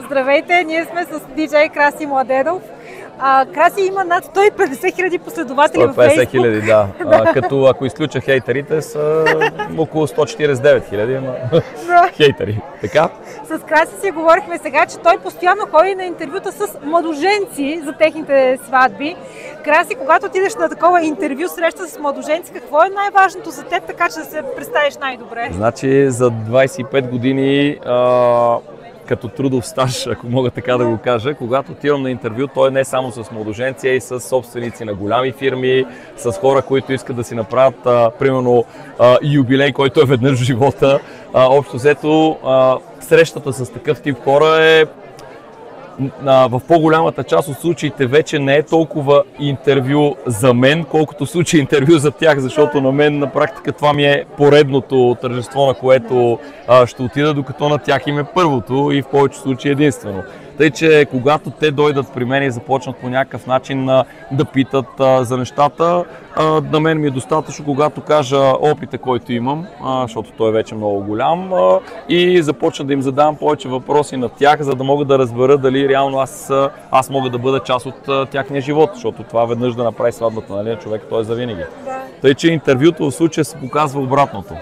Здравейте, ние сме с диджей Краси Младенов. Краси има над 150 хиляди последователи във Фейсбук. 150 хиляди, да. Като ако изключа хейтерите, са около 149 хиляди хейтери. Така? С Краси си говорихме сега, че той постоянно ходи на интервюта с младоженци за техните сватби. Краси, когато отидеш на такова интервю, среща с младоженци, какво е най-важното за теб, така че да се представиш най-добре? Значи за 25 години като трудов стаж, ако мога така да го кажа, когато отивам на интервю, той е не само с младоженци, а и с собственици на голями фирми, с хора, които искат да си направят, примерно, юбилей, който е веднъж в живота. Общо взето, срещата с такъв тип хора е в по-голямата част от случаите вече не е толкова интервю за мен, колкото случай интервю за тях, защото на мен на практика това ми е поредното тържество, на което ще отида, докато на тях им е първото и в повечето случаи единствено. Тъй, че когато те дойдат при мен и започнат по някакъв начин да питат за нещата, на мен ми е достатъчно, когато кажа опита, който имам, защото той е вече много голям, и започна да им задавам повече въпроси на тях, за да мога да разбера дали реално аз мога да бъда част от тяхния живот, защото това веднъж да направи сватбата, нали, човек, той е завинаги. Тъй, че интервюто в случая се показва обратното.